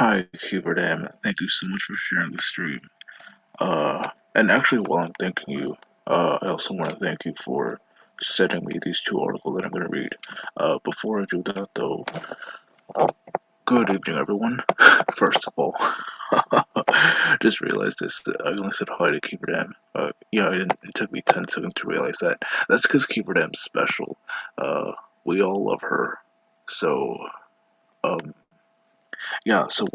Hi, Hubert M. Thank you so much for sharing the stream. And actually, while I'm thanking you, I also want to thank you for sending me these two articles that I'm going to read. Before I do that, though, good evening, everyone. First of all, just realized this. I only said hi to Hubert M. Yeah, it took me 10 seconds to realize that. That's because Hubert M's special. Uh, we all love her. So, um, yeah, so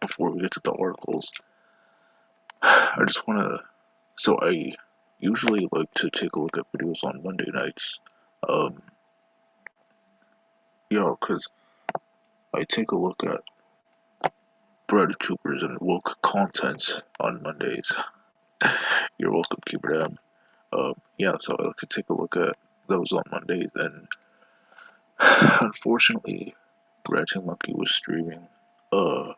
before we get to the articles, I just want to. So I usually like to take a look at videos on Monday nights. Um, yeah, because I take a look at bread tubers and woke content on Mondays. You're welcome, Keeper M. Yeah, so I like to take a look at those on Mondays, and unfortunately, Ranting Monkey was streaming uh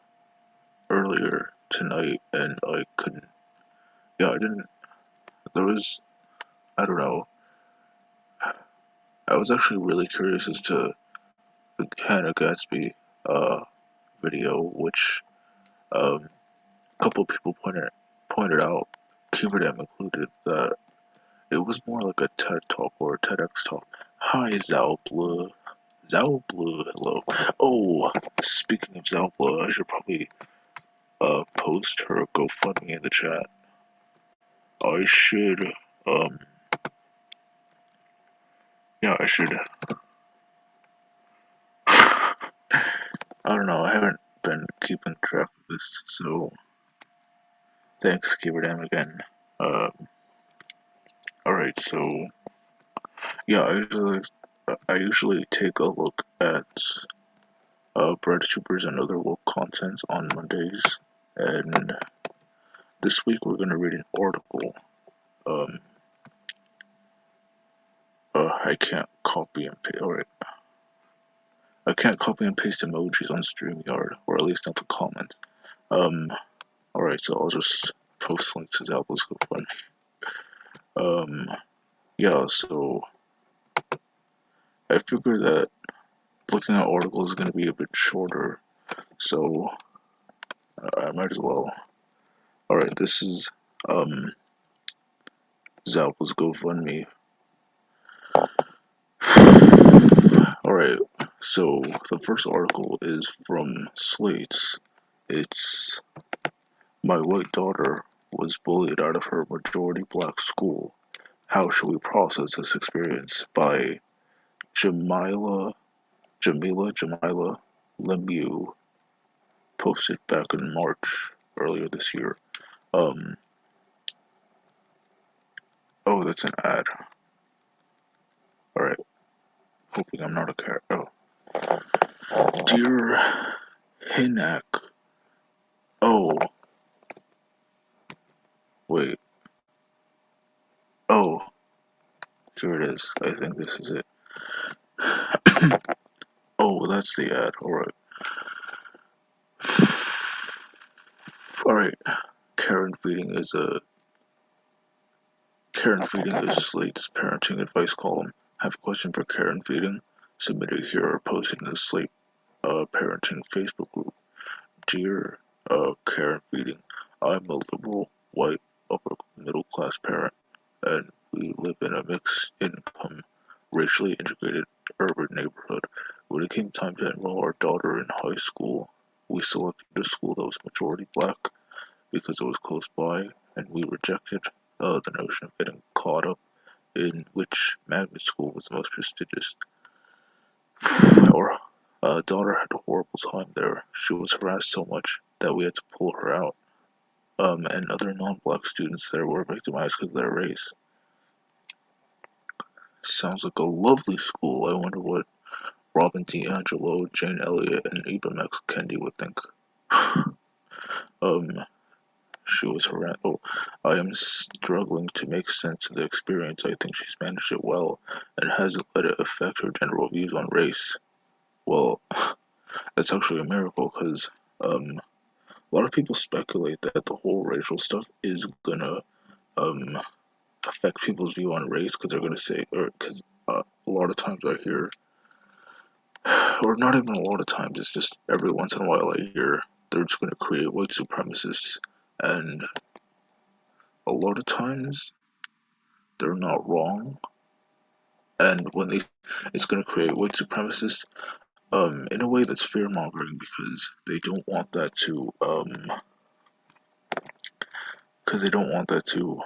earlier tonight, and I couldn't. Yeah, I didn't. There was, I don't know. I was actually really curious as to the Hannah Gatsby uh video, which a couple people pointed out, Kiverdam included, that it was more like a TED talk or a TEDx talk. Hi, Zalbla. Zalbla, hello. Oh, speaking of Zalbla, I should probably post her GoFundMe in the chat. I should um yeah, I should. I don't know. I haven't been keeping track of this, so thanks, Kiverdam again. Um, all right, so yeah, I usually take a look at bread tubers and other woke content on Mondays, and this week we're gonna read an article. Um, I can't copy and paste. Alright, I can't copy and paste emojis on StreamYard, or at least not the comments. Um, alright, so I'll just post links to Zalbo's GoFundMe. Yeah, so I figure that looking at articles is gonna be a bit shorter, so I might as well. Alright, this is um Zalbo's GoFundMe. Alright, so the first article is from Slate. It's My White Daughter Was Bullied Out of Her Majority Black School. How Should We Process This Experience? By Jamila Lemieux, posted back in March earlier this year. Um, oh, that's an ad. Alright, hoping I'm not a cat. Oh. Dear Hinak. Oh, wait. Oh, here it is. I think this is it. Oh, that's the ad. Alright. Alright. Karen Feeding is Slate's parenting advice column. Have a question for Karen Feeding? Submit it here or post it in the Slate parenting Facebook group. Dear Karen Feeding, I'm a liberal, white, upper middle class parent, and we live in a mixed income, racially integrated urban neighborhood. When it came time to enroll our daughter in high school, we selected a school that was majority black because it was close by, and we rejected the notion of getting caught up in which magnet school was the most prestigious. Our daughter had a horrible time there. She was harassed so much that we had to pull her out. And other non-black students there were victimized because of their race. Sounds like a lovely school. I wonder what Robin DiAngelo, Jane Elliott, and Ibram X. Kendi would think. um, she was harassed. Oh, I am struggling to make sense of the experience. I think she's managed it well and hasn't let it affect her general views on race. Well, that's actually a miracle because a lot of people speculate that the whole racial stuff is gonna um, affect people's view on race because they're gonna say, or because a lot of times I hear, or not even a lot of times, it's just every once in a while I hear they're just going to create white supremacists, and a lot of times they're not wrong. And when it's going to create white supremacists, in a way that's fear mongering because they don't want that to, because they don't want that to,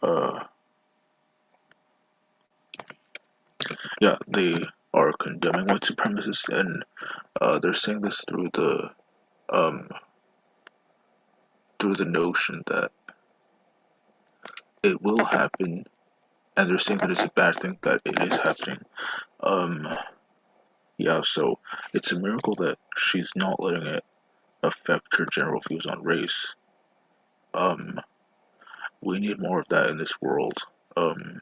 uh, yeah, they are condemning white supremacists, and they're saying this um, through the notion that it will happen, and they're saying that it's a bad thing that it is happening. Um, yeah, so it's a miracle that she's not letting it affect her general views on race. Um, we need more of that in this world. Um,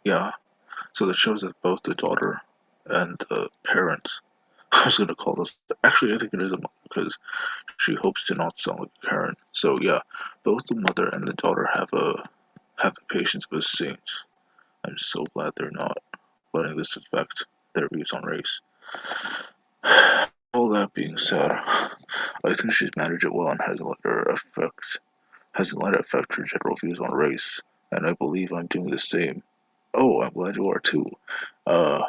yeah, so that shows that both the daughter and the parent, I was gonna call this, actually, I think it is a mother because she hopes to not sound like a Karen. So yeah, both the mother and the daughter have the patience of a saint. I'm so glad they're not letting this affect their views on race. All that being said, I think she's managed it well and hasn't let it affect her general views on race, and I believe I'm doing the same. Oh, I'm glad you are too. Uh,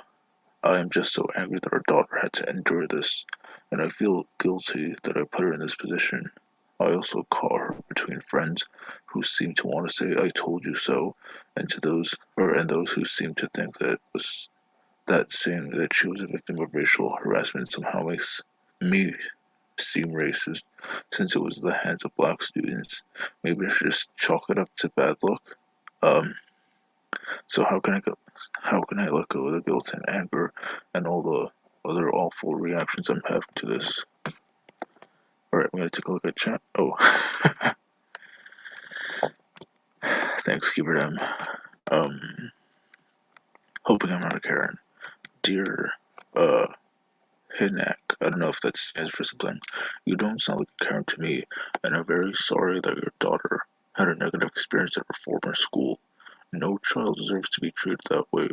I am just so angry that our daughter had to endure this, and I feel guilty that I put her in this position. I also caught her between friends who seem to want to say "I told you so," and those who seem to think that saying that she was a victim of racial harassment somehow makes me seem racist, since it was the hands of black students. Maybe I should just chalk it up to bad luck. Um, so how can I let go of the guilt and anger and all the other awful reactions I'm having to this? Alright, I'm gonna take a look at chat. Oh, thanks, Keeper M. Um, hoping I'm not a Karen. Dear, uh, Hinak, I don't know if that stands for something. You don't sound like a Karen to me, and I'm very sorry that your daughter had a negative experience at her former school. No child deserves to be treated that way,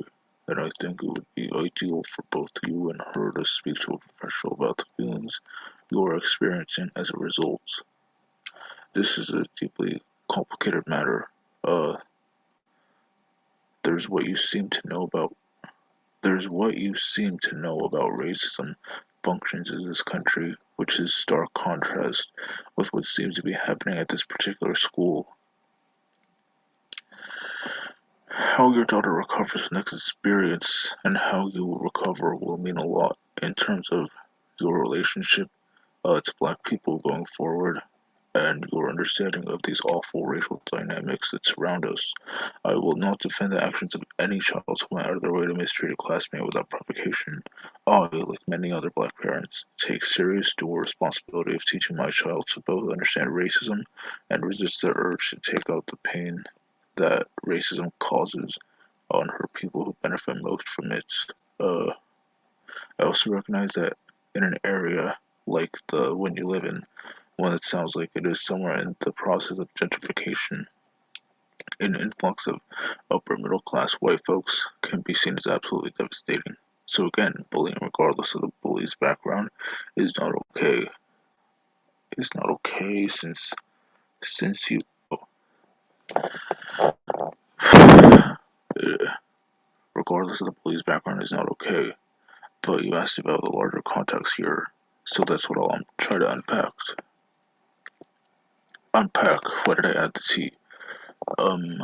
and I think it would be ideal for both you and her to speak to a professional about the feelings you are experiencing as a result. This is a deeply complicated matter. Uh, there's what you seem to know about there's what you seem to know about racism functions in this country, which is stark contrast with what seems to be happening at this particular school. How your daughter recovers from this experience and how you will recover will mean a lot in terms of your relationship to black people going forward and your understanding of these awful racial dynamics that surround us. I will not defend the actions of any child who went out of their way to mistreat a classmate without provocation. I, like many other black parents, take serious dual responsibility of teaching my child to both understand racism and resist the urge to take out the pain that racism causes on her people who benefit most from it. Uh, I also recognize that in an area like the one you live in, one that sounds like it is somewhere in the process of gentrification, an influx of upper middle class white folks can be seen as absolutely devastating. So again, bullying regardless of the bully's background is not okay. It's not okay since you regardless of the bully's background is not okay. But you asked about the larger context here, so that's what I'll try to unpack. What did I add to tea? Um,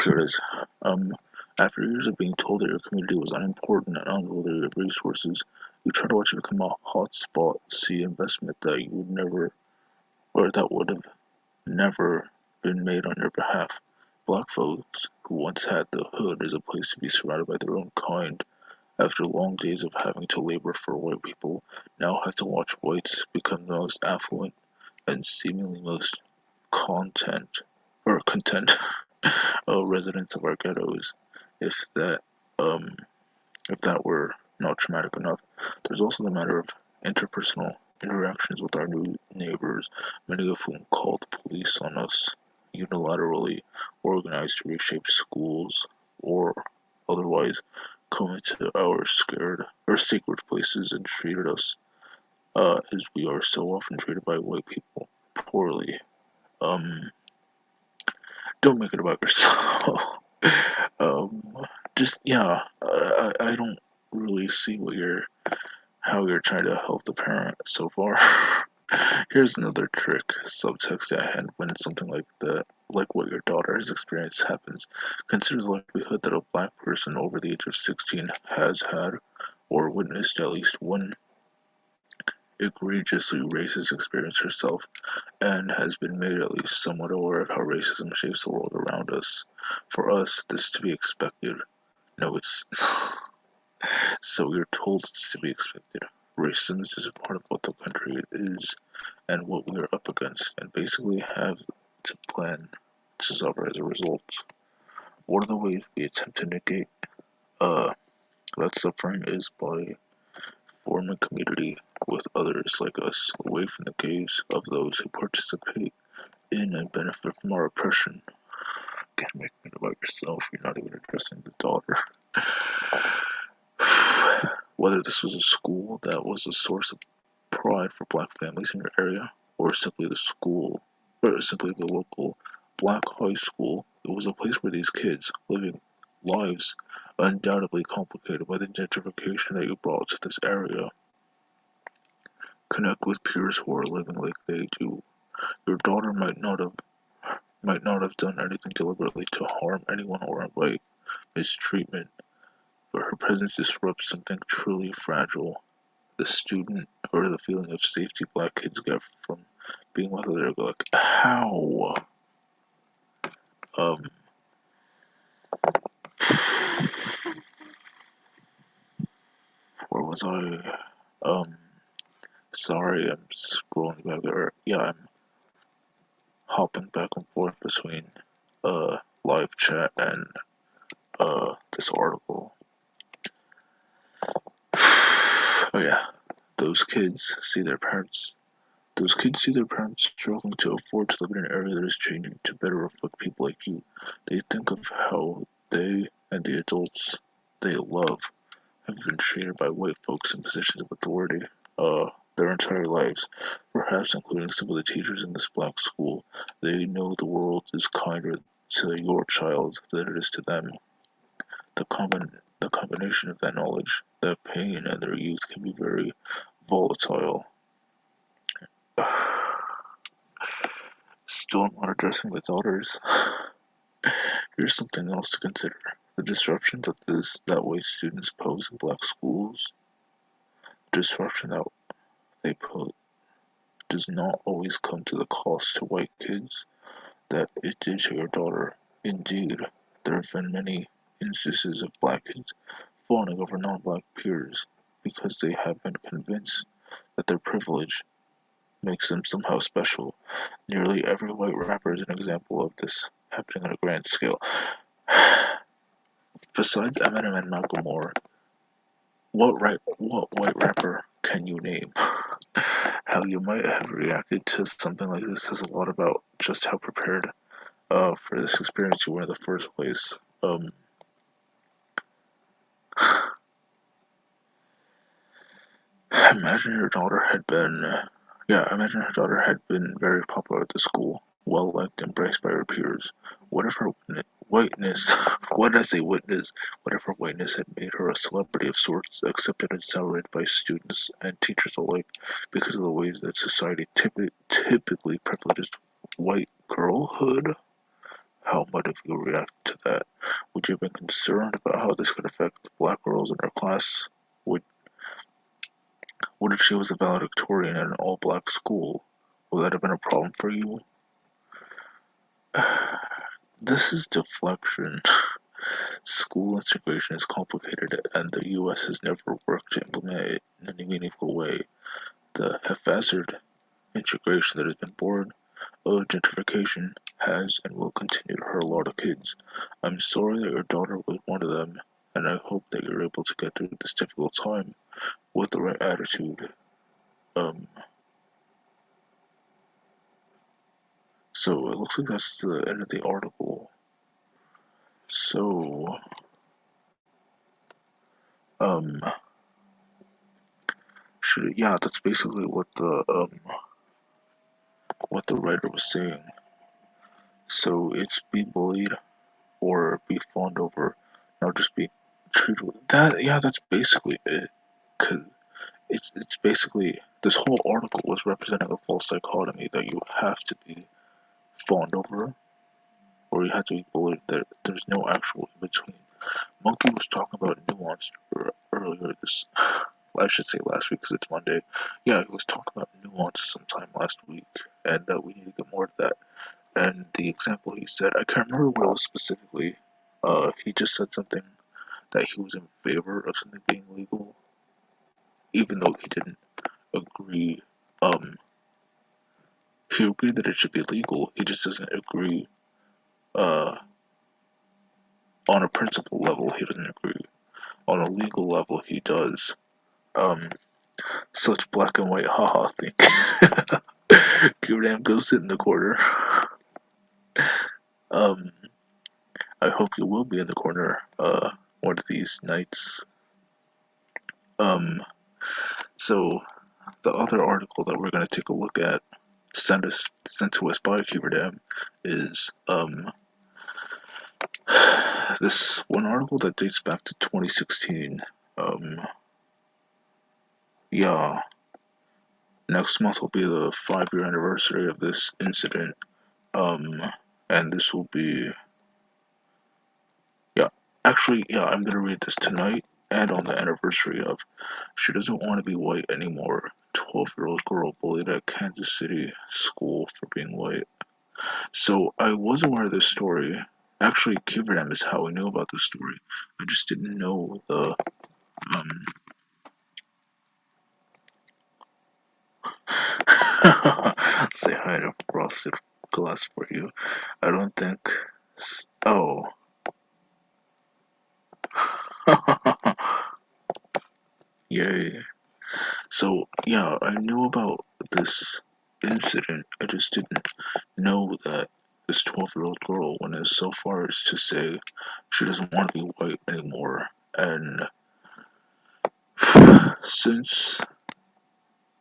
Here it is. Um, After years of being told that your community was unimportant and unworthy of resources, you try to watch it become a hotspot, see investment that you would never, or that would have never been made on your behalf. Black folks who once had the hood as a place to be surrounded by their own kind, after long days of having to labor for white people, now have to watch whites become the most affluent and seemingly most content or content residents of our ghettos. If that um if that were not traumatic enough, there's also the matter of interpersonal interactions with our new neighbors, many of whom called the police on us, unilaterally organized to reshape schools or otherwise come into our scared or sacred places and treated us as we are so often treated by white people poorly. Um, don't make it about yourself. um, just yeah, I don't really see how you're trying to help the parent so far. Here's another trick subtext at hand when something like that, like what your daughter has experienced, happens. Consider the likelihood that a black person over the age of 16 has had or witnessed at least one egregiously racist experience herself and has been made at least somewhat aware of how racism shapes the world around us. For us, this is to be expected. No, it's so we're told it's to be expected. Racism is just a part of what the country is and what we are up against, and basically have to plan to suffer as a result. One of the ways we attempt to negate uh, that suffering is by forming community with others like us, away from the gaze of those who participate in and benefit from our oppression. Can't make it about yourself, you're not even addressing the daughter. Whether this was a school that was a source of pride for black families in your area, or simply the local black high school, it was a place where these kids, living lives undoubtedly complicated by the gentrification that you brought to this area, connect with peers who are living like they do. Your daughter might not have done anything deliberately to harm anyone or invite mistreatment, but her presence disrupts something truly fragile. The student or the feeling of safety black kids get from being with other like how um where was I? Sorry, I'm scrolling back there. Yeah, I'm hopping back and forth between live chat and this article. Oh yeah, those kids see their parents those kids see their parents struggling to afford to live in an area that is changing to better reflect people like you. They think of how they and the adults they love have been treated by white folks in positions of authority their entire lives, perhaps including some of the teachers in this black school. They know the world is kinder to your child than it is to them. The combination of that knowledge, that pain, and their youth can be very volatile. Still not addressing the daughters. Here's something else to consider. The disruption that white students pose in black schools, disruption that they pose does not always come to the cost to white kids that it did to your daughter. Indeed, there have been many instances of black kids fawning over non-black peers because they have been convinced that their privilege makes them somehow special. Nearly every white rapper is an example of this happening on a grand scale. Besides Eminem and Macklemore, what white rapper can you name? How you might have reacted to something like this says a lot about just how prepared for this experience you were in the first place. Imagine your daughter had been, imagine her daughter had been very popular at the school, well liked, embraced by her peers. What if her whiteness, what did I say witness? What if her whiteness had made her a celebrity of sorts, accepted and celebrated by students and teachers alike because of the ways that society typically privileges white girlhood? How might have you react to that? Would you have been concerned about how this could affect black girls in her class? Would What if she was a valedictorian at an all-black school? Would that have been a problem for you? This is deflection. School integration is complicated, and the US has never worked to implement it in any meaningful way. The haphazard integration that has been born of gentrification has and will continue to hurt a lot of kids. I'm sorry that your daughter was one of them, and I hope that you're able to get through this difficult time with the right attitude. Um, so it looks like that's the end of the article. So Um, yeah, that's basically what the writer was saying. So it's be bullied or be fawned over, not just be treated that. Yeah, that's basically it. Cause it's basically this whole article was representing a false dichotomy that you have to be fawned over or you have to be bullied. There's no actual in between. Monkey was talking about nuance earlier this. I should say last week because it's Monday. Yeah, he was talking about nuance sometime last week, and that we need to get more of that. And the example he said, I can't remember what it was specifically. He just said something that he was in favor of something being legal, even though he didn't agree. Um, he agreed that it should be legal. He just doesn't agree. Uh, on a principle level, he doesn't agree. On a legal level, he does. Um, such black and white haha thing. Kiradam, go sit in the corner. Um, I hope you will be in the corner. One of these nights. Um, so the other article that we're gonna take a look at, sent to us by Kiradam, is this one article that dates back to 2016. Um, yeah, next month will be the 5-year anniversary of this incident. Um, and this will be, yeah, actually, yeah, I'm gonna read this tonight and on the anniversary of She Doesn't Want to Be White Anymore. 12-year-old girl bullied at Kansas City school for being white. So I was aware of this story. Actually, Kiberdam is how I knew about this story. I just didn't know the um. Say hi to Frosted Glass for you. I don't think. Oh. Yay. So, yeah, I knew about this incident. I just didn't know that this 12-year-old girl went as so far as to say she doesn't want to be white anymore. And since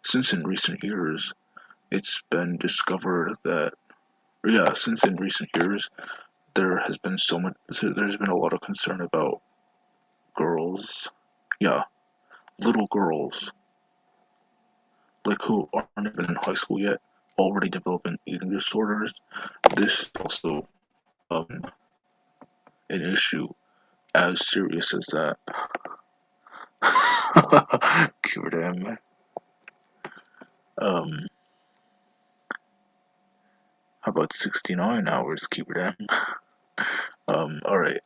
since in recent years, it's been discovered that, yeah, since in recent years, there has been so much, there's been a lot of concern about girls, yeah, little girls, like who aren't even in high school yet, already developing eating disorders. This is also an issue as serious as that. Cure them. Um, how about 69 hours, keep them? Alright.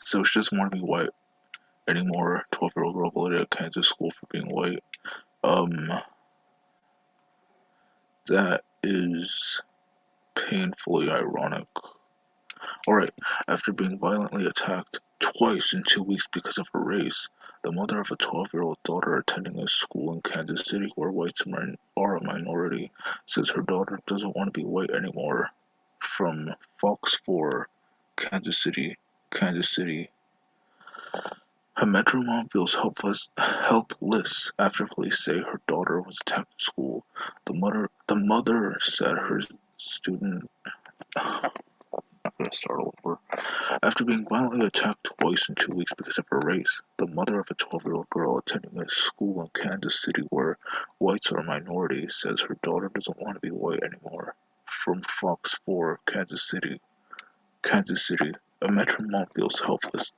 So she doesn't want to be white anymore. 12-year-old girl bullied at Kansas school for being white. Um, that is painfully ironic. Alright, after being violently attacked twice in 2 weeks because of her race, the mother of a 12-year-old daughter attending a school in Kansas City where whites are a minority says her daughter doesn't want to be white anymore. From Fox 4, Kansas City, Kansas City. A Metro mom feels helpless after police say her daughter was attacked at school. The mother said her student. I'm gonna start over. After being violently attacked twice in 2 weeks because of her race, the mother of a 12-year-old girl attending a school in Kansas City where whites are a minority says her daughter doesn't want to be white anymore. From Fox 4, Kansas City. Kansas City. A Metro mom feels helpless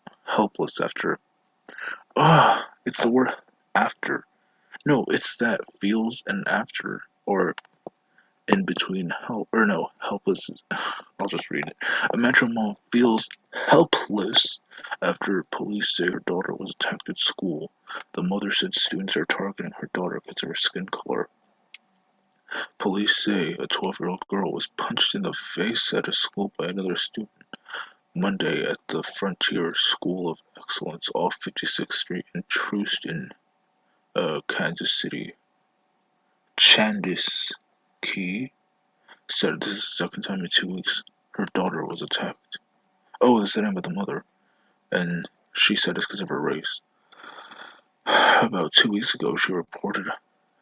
after. It's the word after. No, it's that feels and after, or in between help, or no, helpless is, I'll just read it. A Metro mom feels helpless after police say her daughter was attacked at school. The mother said students are targeting her daughter because of her skin color. Police say a 12-year-old girl was punched in the face at a school by another student Monday at the Frontier School of Excellence off 56th Street in Truston, Kansas City. Chandis Key said this is the second time in 2 weeks her daughter was attacked. Oh, that's the name of the mother. And she said it's because of her race. About 2 weeks ago, she reported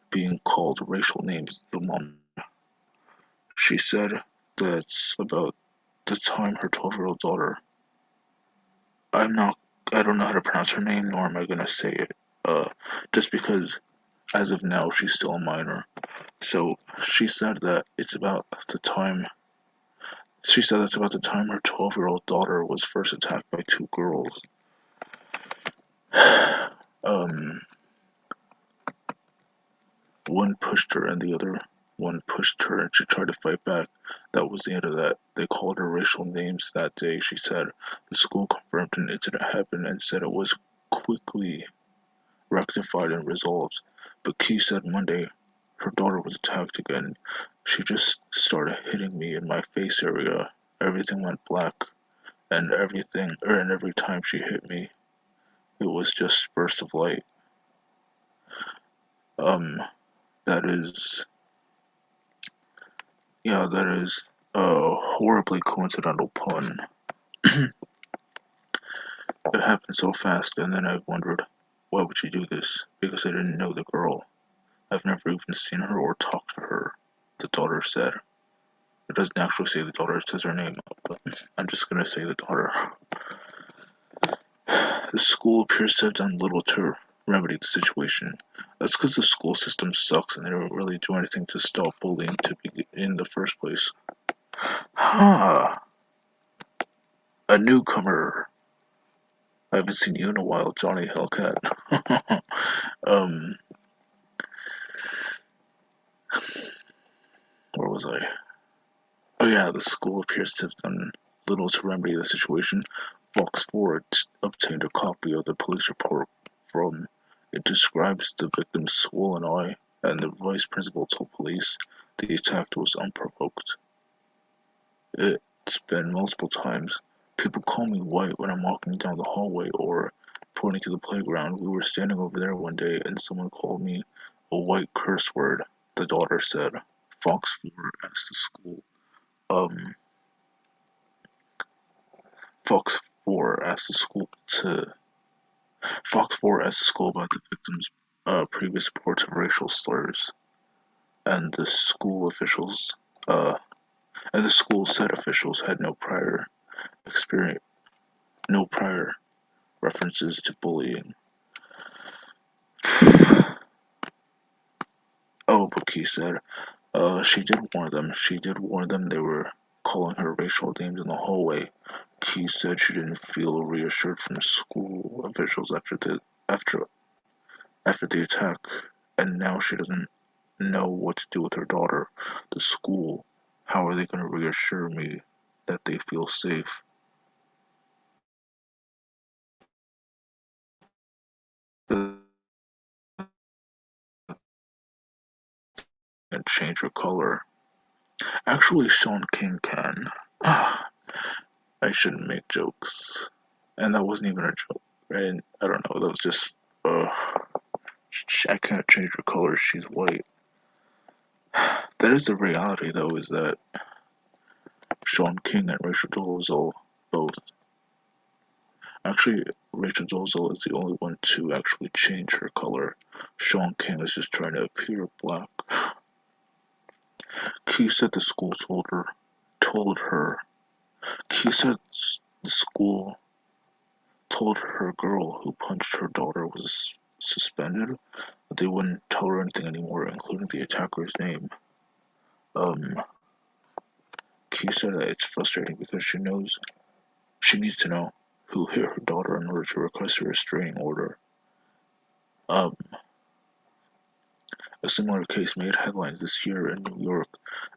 being called racial names. The mom, she said that's about the time her 12-year-old daughter. I'm not. I don't know how to pronounce her name, nor am I gonna say it. Just because as of now she's still a minor. So she said that it's about the time. She said that's about the time her 12-year-old daughter was first attacked by two girls. Um, One pushed her and the other one pushed her and she tried to fight back. That was the end of that. They called her racial names that day, she said. The school confirmed an incident happened and said it was quickly rectified and resolved. But Key said Monday her daughter was attacked again. She just started hitting me in my face area. Everything went black and every time she hit me, it was just bursts of light. Um, that is that is a horribly coincidental pun. It happened so fast, and then I wondered, why would she do this? Because I didn't know the girl. I've never even seen her or talked to her, the daughter said. It doesn't actually say the daughter, it says her name, but I'm just gonna say the daughter. The school appears to have done little to remedy the situation. That's because the school system sucks and they don't really do anything to stop bullying to begin in the first place. Huh. A newcomer. I haven't seen you in a while, Johnny Hellcat. um, where was I? Oh yeah, the school appears to have done little to remedy the situation. Fox 4 obtained a copy of the police report from. It describes the victim's swollen eye, and the vice principal told police the attack was unprovoked. It's been multiple times. People call me white when I'm walking down the hallway or pointing to the playground. We were standing over there one day and someone called me a white curse word, the daughter said. Fox 4 asked the school. Um, Fox 4 asked the school to. Fox 4 asked the school about the victim's previous reports of racial slurs, and the school officials, uh, and the school said officials had no prior experience, no prior references to bullying. Oh, Bookie said, she did warn them. She did warn them they were calling her racial names in the hallway. Key said she didn't feel reassured from school officials after after the attack, and now she doesn't know what to do with her daughter. The school, how are they going to reassure me that they feel safe? And change her color. Actually, Sean King can. I shouldn't make jokes. And that wasn't even a joke, right? I don't know. That was just, I can't change her color. She's white. That is the reality, though, is that Sean King and Rachel Dolezal both. Actually, Rachel Dolezal is the only one to actually change her color. Sean King is just trying to appear black. Key said the school told her. Key said the school told her girl who punched her daughter was suspended, but they wouldn't tell her anything anymore, including the attacker's name. Um, Key said that it's frustrating because she needs to know who hit her daughter in order to request a restraining order. Um, a similar case made headlines this year in New York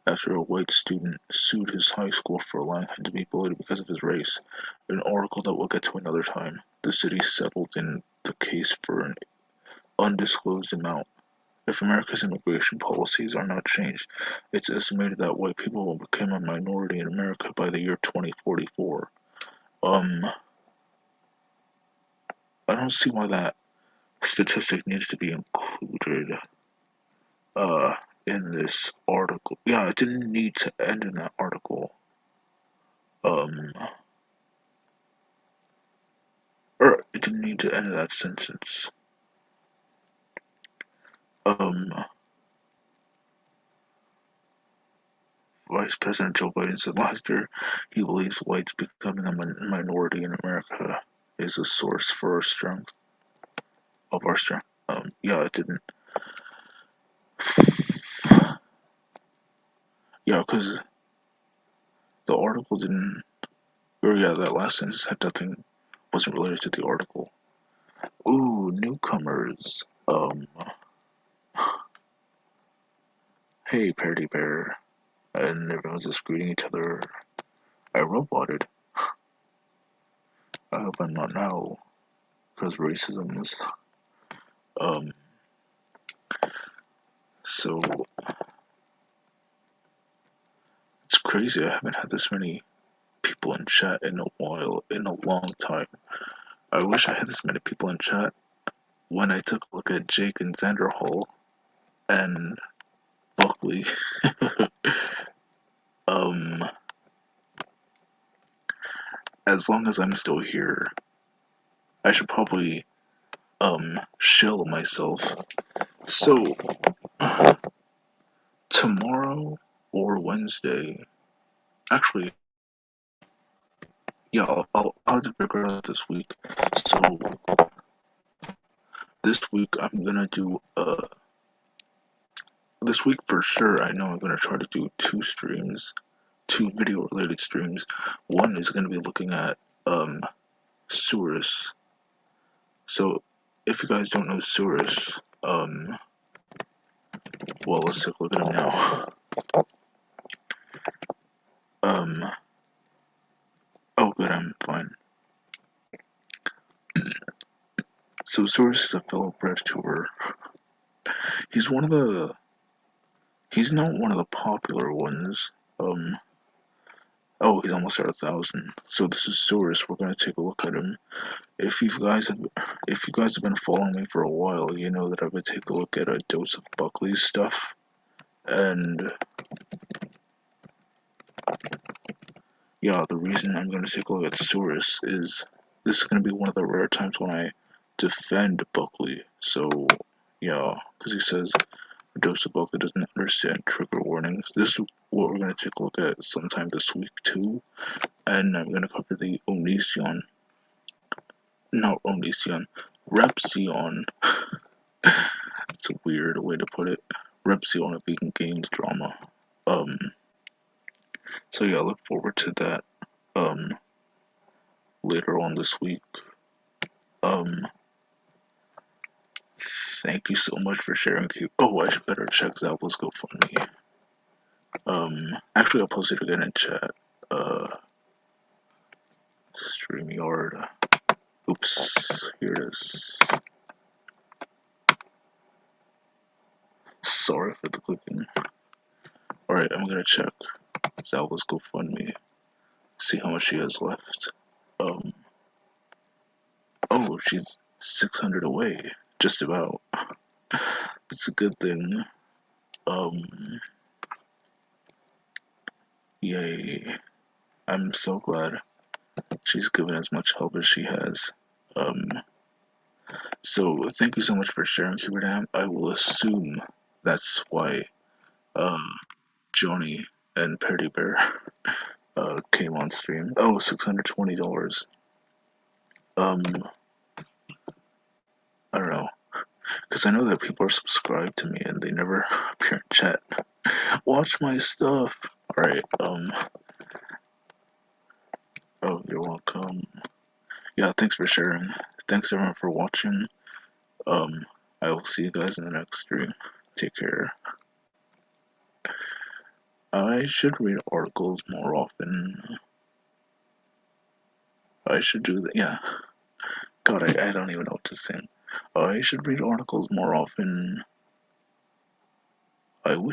after a white student sued his high school for allowing him to be bullied because of his race. An article that we'll get to another time. The city settled in the case for an undisclosed amount. If America's immigration policies are not changed, it's estimated that white people will become a minority in America by the year 2044. Um, I don't see why that statistic needs to be included uh in this article. Yeah, it didn't need to end in that article. Um, or it didn't need to end in that sentence. Um, Vice President Joe Biden said last year he believes whites becoming a minority in America is a source for our strength, of our strength. Yeah, it didn't. Yeah, because the article didn't. Or yeah, that last sentence had nothing. Wasn't related to the article. Ooh, newcomers. Hey, Parody Bear. And everyone's just greeting each other. I roboted. I hope I'm not now, because racism is. Um, so it's crazy. I haven't had this many people in chat in a while, in a long time. I wish I had this many people in chat when I took a look at Jake and Xander Hall and Buckley. um, as long as I'm still here, I should probably shill myself. So tomorrow or Wednesday, actually, yeah, I'll have to figure it out this week. So this week I'm gonna do this week for sure. I know I'm gonna try to do two streams, two video related streams. One is gonna be looking at Surus. So if you guys don't know Surus, well, let's take a look at him now. Um, oh good, I'm fine. So Surus is a fellow bred tuber. He's one of the he's not one of the popular ones. Oh, he's almost at 1,000. So this is Saurus. We're gonna take a look at him. If you guys have been following me for a while, you know that I would take a look at a dose of Buckley's stuff. And yeah, the reason I'm gonna take a look at Saurus is this is gonna be one of the rare times when I defend Buckley. So yeah, because he says Joseph Boca doesn't understand trigger warnings. This is what we're going to take a look at sometime this week too, and I'm going to cover the Onision, not Onision, Repsion. It's a weird way to put it. Repsion, a vegan games drama. Um, so yeah, I look forward to that. Um, later on this week. Um, thank you so much for sharing. Oh, I should better check Zappos GoFundMe. Actually, I'll post it again in chat. StreamYard. Oops, here it is. Sorry for the clicking. Alright, I'm gonna check Zalba's GoFundMe, see how much she has left. Um, oh, she's 600 away, just about. It's a good thing. Um, yay. I'm so glad she's given as much help as she has. Um, so thank you so much for sharing, Hubert. I will assume that's why, um, Johnny and Parody Bear came on stream. Oh, $620. Um, I don't know, because I know that people are subscribed to me and they never appear in chat. Watch my stuff. All right. Oh, you're welcome. Yeah. Thanks for sharing. Thanks everyone for watching. Um. I will see you guys in the next stream. Take care. I should read articles more often. I should do that. Yeah. God, I don't even know what to sing. I should read articles more often. I wish